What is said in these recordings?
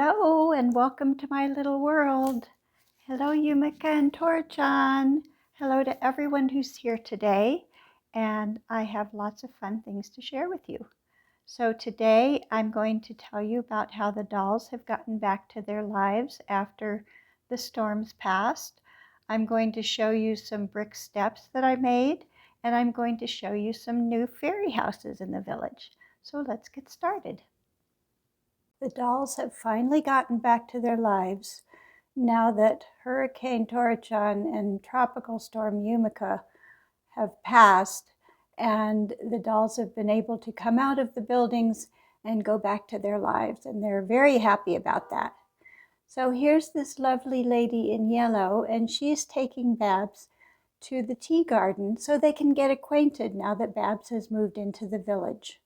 Hello and welcome to my little world. Hello, Yumika and Torchan. Hello to everyone who's here today. And I have lots of fun things to share with you. So today I'm going to tell you about how the dolls have gotten back to their lives after the storms passed. I'm going to show you some brick steps that I made, and I'm going to show you some new fairy houses in the village. So let's get started. The dolls have finally gotten back to their lives now that Hurricane Torchan and Tropical Storm Yumika have passed, and the dolls have been able to come out of the buildings and go back to their lives, and they're very happy about that. So here's this lovely lady in yellow, and she's taking Babs to the tea garden so they can get acquainted now that Babs has moved into the village.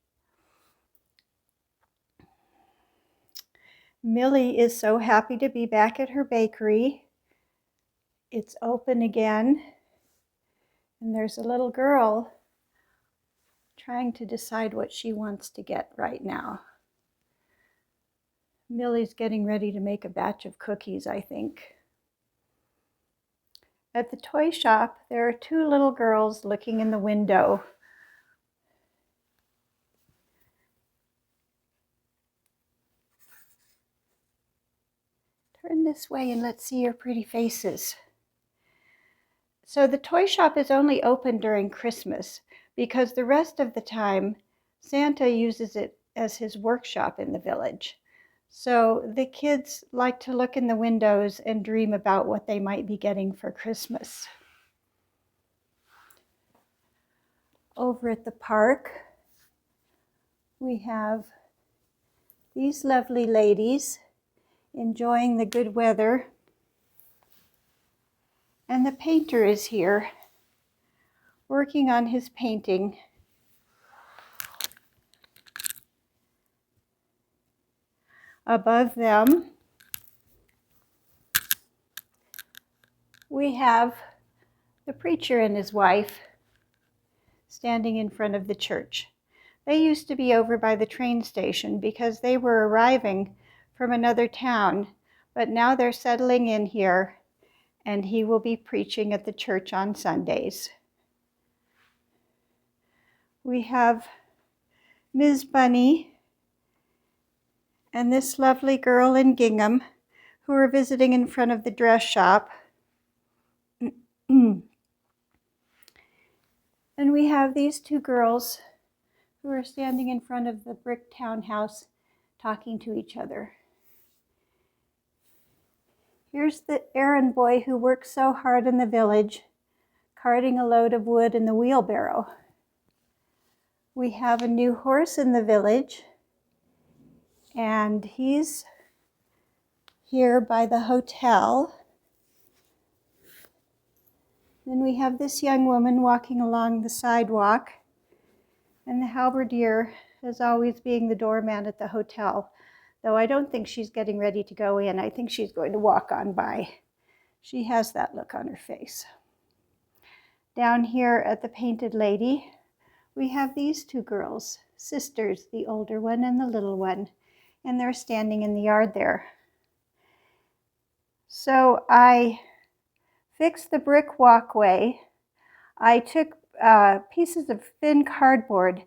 Millie is so happy to be back at her bakery. It's open again, and there's a little girl trying to decide what she wants to get right now. Millie's getting ready to make a batch of cookies, I think. At the toy shop, there are two little girls looking in the window. Turn this way and let's see your pretty faces. So the toy shop is only open during Christmas because the rest of the time Santa uses it as his workshop in the village. So the kids like to look in the windows and dream about what they might be getting for Christmas. Over at the park, we have these lovely ladies enjoying the good weather. And the painter is here working on his painting. Above them, we have the preacher and his wife standing in front of the church. They used to be over by the train station because they were arriving from another town, but now they're settling in here, and he will be preaching at the church on Sundays. We have Ms. Bunny and this lovely girl in gingham who are visiting in front of the dress shop. And we have these two girls who are standing in front of the brick townhouse talking to each other. Here's the errand boy who works so hard in the village, carting a load of wood in the wheelbarrow. We have a new horse in the village, and he's here by the hotel. Then we have this young woman walking along the sidewalk, and the halberdier is always being the doorman at the hotel, though I don't think she's getting ready to go in. I think she's going to walk on by. She has that look on her face. Down here at the Painted Lady, we have these two girls, sisters, the older one and the little one, and they're standing in the yard there. So I fixed the brick walkway. I took pieces of thin cardboard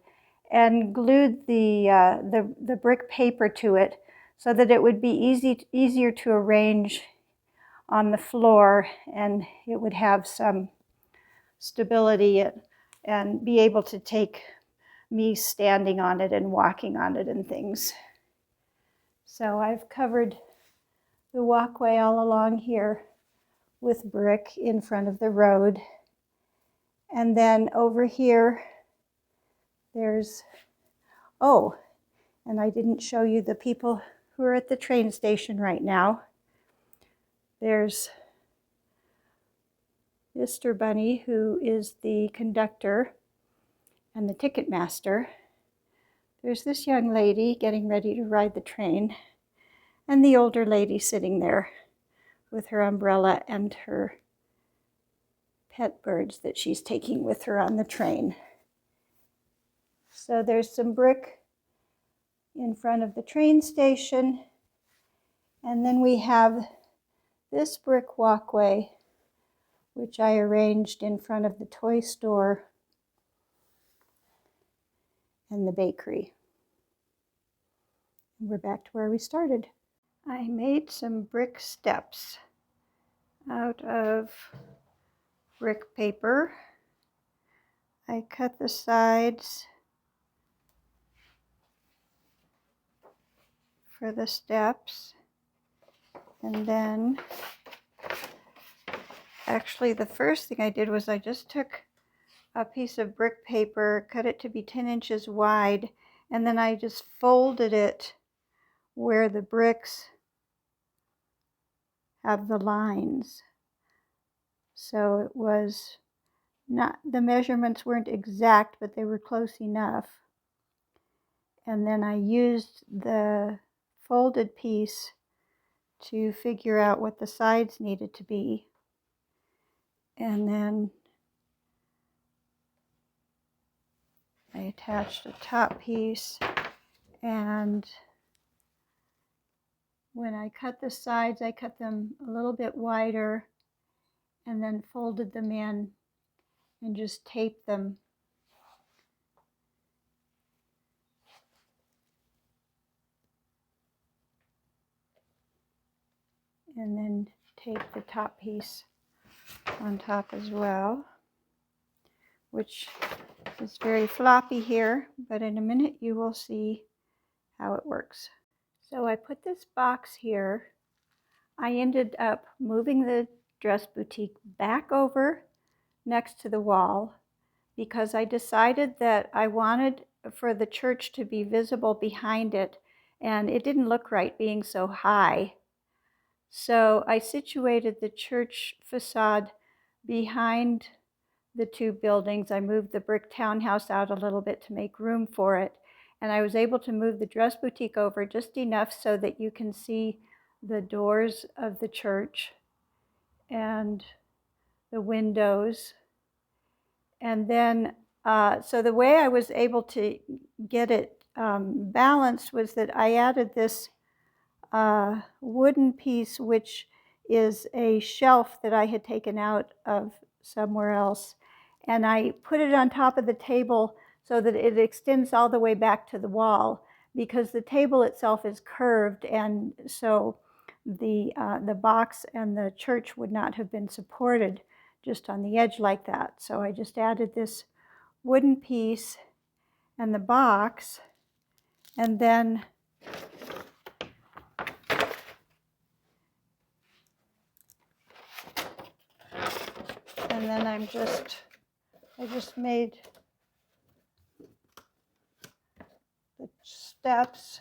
and glued the brick paper to it so that it would be easier to arrange on the floor, and it would have some stability and be able to take me standing on it and walking on it and things. So I've covered the walkway all along here with brick in front of the road. And then over here, there's, and I didn't show you the people who are at the train station right now. There's Mr. Bunny, who is the conductor and the ticket master. There's this young lady getting ready to ride the train, and the older lady sitting there with her umbrella and her pet birds that she's taking with her on the train. So there's some brick in front of the train station, And then we have this brick walkway, which I arranged in front of the toy store and the bakery. And we're back to where we started. I made some brick steps out of brick paper. I cut the sides for the steps, and then actually the first thing I did was I just took a piece of brick paper, cut it to be 10 inches wide, and then I just folded it where the bricks have the lines. So it was not, the measurements weren't exact, but they were close enough. And then I used the folded piece to figure out what the sides needed to be. And then I attached a top piece, and when I cut the sides, I cut them a little bit wider and then folded them in and just taped them. And then taped the top piece on top as well, which is very floppy here, but in a minute you will see how it works. So I put this box here. I ended up moving the dress boutique back over next to the wall because I decided that I wanted for the church to be visible behind it, and it didn't look right being so high. So I situated the church facade behind the two buildings. I moved the brick townhouse out a little bit to make room for it. And I was able to move the dress boutique over just enough so that you can see the doors of the church and the windows. And then, so the way I was able to get it balanced was that I added this wooden piece, which is a shelf that I had taken out of somewhere else. And I put it on top of the table so that it extends all the way back to the wall, because the table itself is curved, and so the box and the church would not have been supported just on the edge like that. So I just added this wooden piece and the box, and then I just made the steps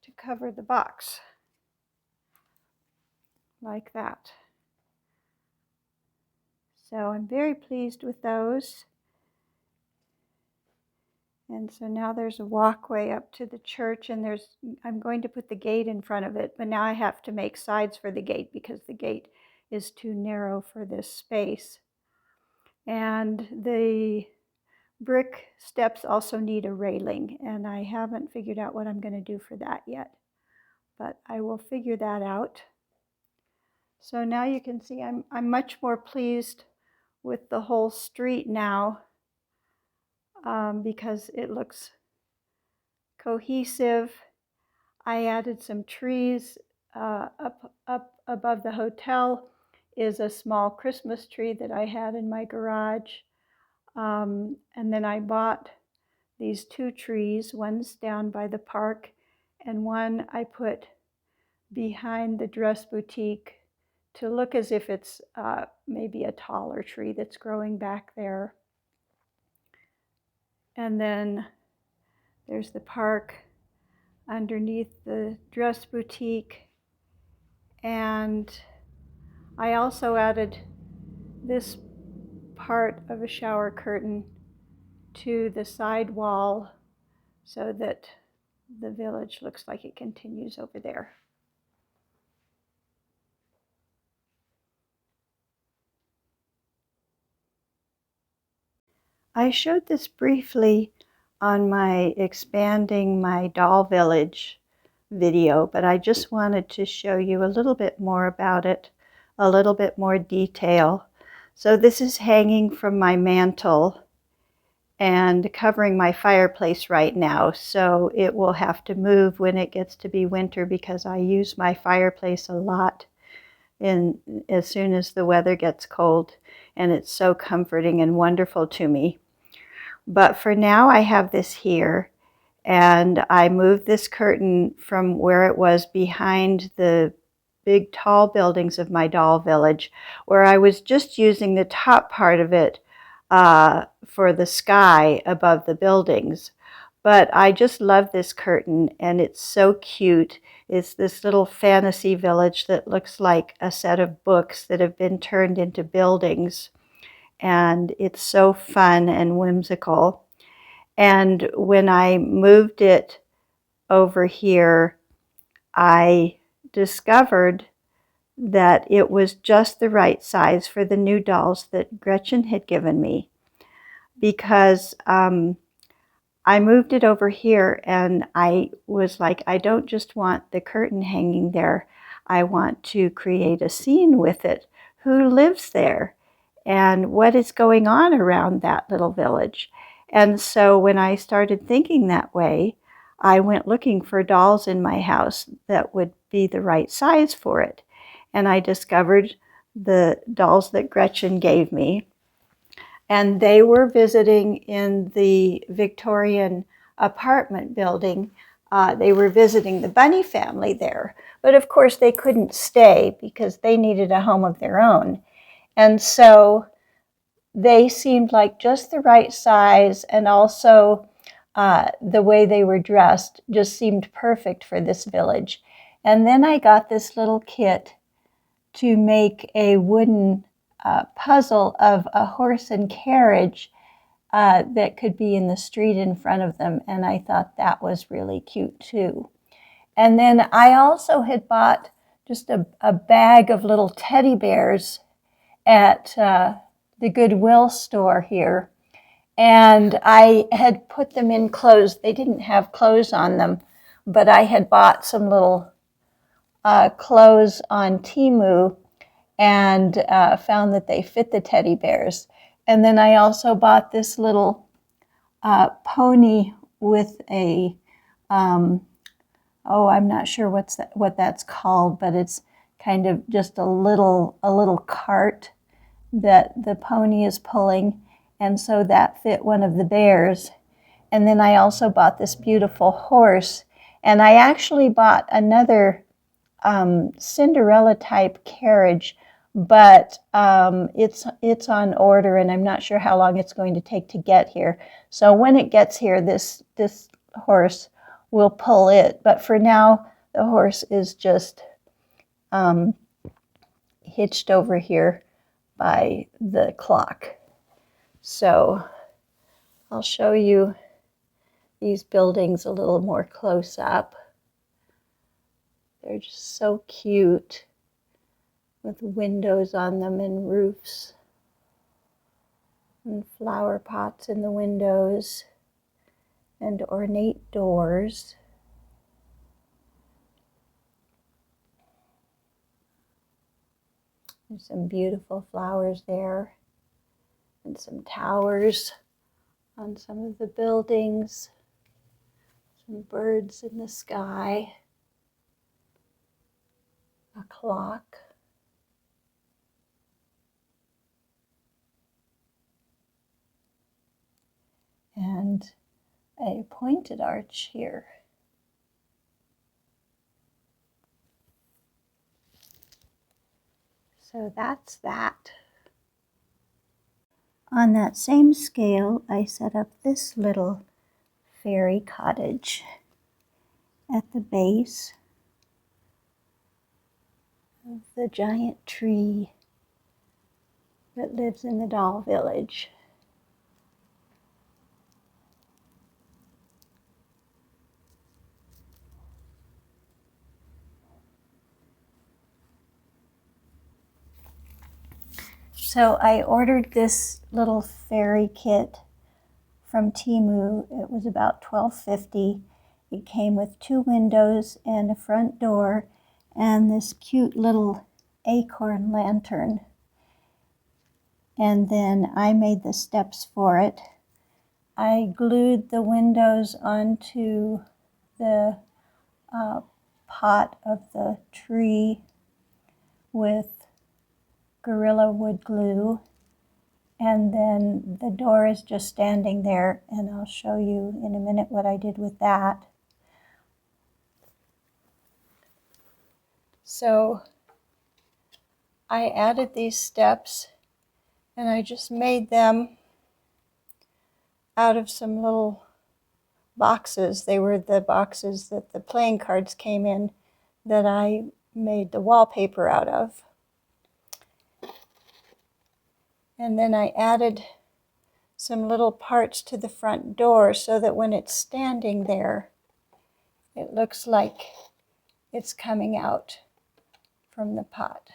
to cover the box like that. So I'm very pleased with those. And so now there's a walkway up to the church, and I'm going to put the gate in front of it, but now I have to make sides for the gate because the gate is too narrow for this space. And the brick steps also need a railing, and I haven't figured out what I'm going to do for that yet, but I will figure that out. So now you can see I'm much more pleased with the whole street now, because it looks cohesive. I added some trees. Up above the hotel is a small Christmas tree that I had in my garage. And then I bought these two trees. One's down by the park, and one I put behind the dress boutique to look as if it's maybe a taller tree that's growing back there. And then there's the park underneath the dress boutique. And I also added this part of a shower curtain to the side wall so that the village looks like it continues over there. I showed this briefly on my expanding my doll village video, but I just wanted to show you a little bit more about it, a little bit more detail. So this is hanging from my mantle and covering my fireplace right now, so it will have to move when it gets to be winter because I use my fireplace a lot as soon as the weather gets cold, and it's so comforting and wonderful to me. But for now I have this here, and I moved this curtain from where it was behind the big tall buildings of my doll village, where I was just using the top part of it for the sky above the buildings. But I just love this curtain, and it's so cute. It's this little fantasy village that looks like a set of books that have been turned into buildings. And it's so fun and whimsical. And when I moved it over here, I discovered that it was just the right size for the new dolls that Gretchen had given me, because I moved it over here and I was like, I don't just want the curtain hanging there. I want to create a scene with it. Who lives there? And what is going on around that little village? And so when I started thinking that way, I went looking for dolls in my house that would be the right size for it. And I discovered the dolls that Gretchen gave me. And they were visiting in the Victorian apartment building. They were visiting the Bunny family there. But of course they couldn't stay because they needed a home of their own. And so they seemed like just the right size, and also the way they were dressed just seemed perfect for this village. And then I got this little kit to make a wooden puzzle of a horse and carriage that could be in the street in front of them, and I thought that was really cute too. And then I also had bought just a bag of little teddy bears at the Goodwill store here, and I had put them in clothes. They didn't have clothes on them, but I had bought some little clothes on Temu and found that they fit the teddy bears. And then I also bought this little pony with a, I'm not sure what that's called, but it's kind of just a little cart that the pony is pulling, and so that fit one of the bears. And then I also bought this beautiful horse, and I actually bought another Cinderella type carriage, but it's on order, and I'm not sure how long it's going to take to get here. So when it gets here, this horse will pull it. But for now, the horse is just hitched over here by the clock. So I'll show you these buildings a little more close up. They're just so cute, with windows on them and roofs and flower pots in the windows and ornate doors. There's some beautiful flowers there, and some towers on some of the buildings, some birds in the sky, a clock. And a pointed arch here. So that's that. On that same scale, I set up this little fairy cottage at the base of the giant tree that lives in the doll village. So I ordered this little fairy kit from Temu. It was about $12.50, It came with 2 windows and a front door and this cute little acorn lantern. And then I made the steps for it. I glued the windows onto the pot of the tree with Gorilla Wood glue, and then the door is just standing there, and I'll show you in a minute what I did with that. So I added these steps, and I just made them out of some little boxes. They were the boxes that the playing cards came in that I made the wallpaper out of. And then I added some little parts to the front door so that when it's standing there, it looks like it's coming out from the pot.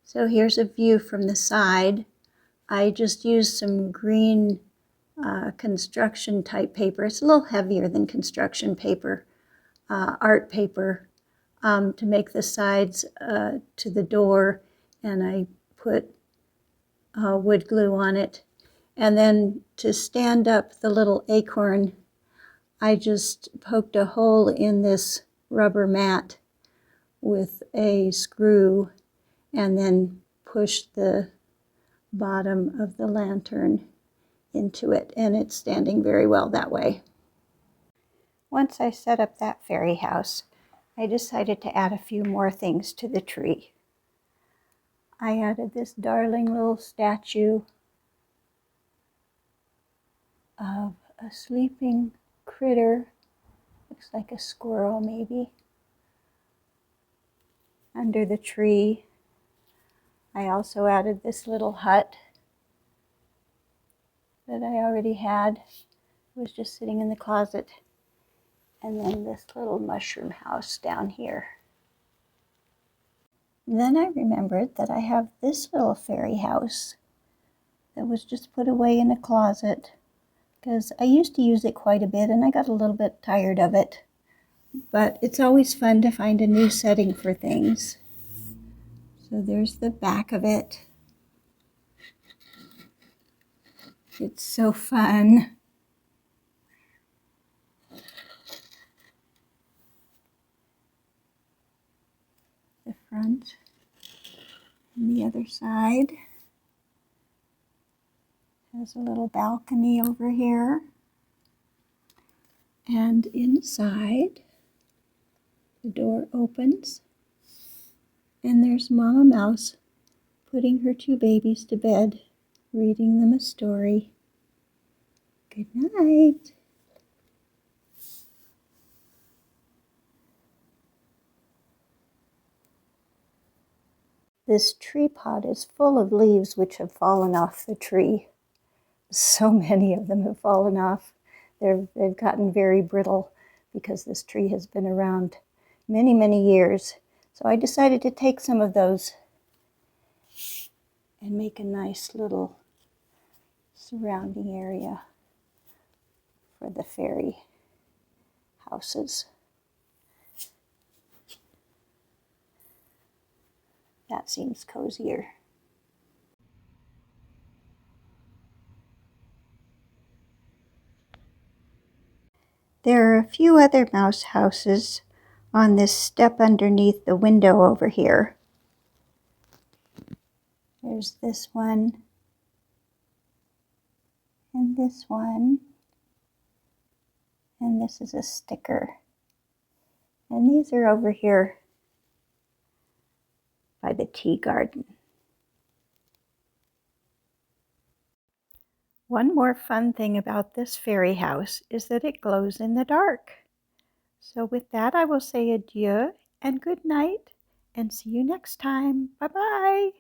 So here's a view from the side. I just used some green construction type paper. It's a little heavier than construction paper, art paper, to make the sides to the door, and I put wood glue on it. And then to stand up the little acorn, I just poked a hole in this rubber mat with a screw and then pushed the bottom of the lantern into it, and it's standing very well that way. Once I set up that fairy house, I decided to add a few more things to the tree. I added this darling little statue of a sleeping critter, looks like a squirrel maybe, under the tree. I also added this little hut that I already had. It was just sitting in the closet. And then this little mushroom house down here. And then I remembered that I have this little fairy house that was just put away in a closet because I used to use it quite a bit and I got a little bit tired of it. But it's always fun to find a new setting for things. So there's the back of it. It's so fun. The front and the other side has a little balcony over here. And inside, the door opens, and there's Mama Mouse putting her 2 babies to bed, reading them a story. Good night. This tree pot is full of leaves which have fallen off the tree. So many of them have fallen off. They've gotten very brittle because this tree has been around many, many years. So I decided to take some of those and make a nice little surrounding area for the fairy houses. That seems cozier. There are a few other mouse houses on this step underneath the window over here. There's this one, and this one, and this is a sticker. And these are over here by the tea garden. One more fun thing about this fairy house is that it glows in the dark. So with that, I will say adieu and good night, and see you next time. Bye-bye.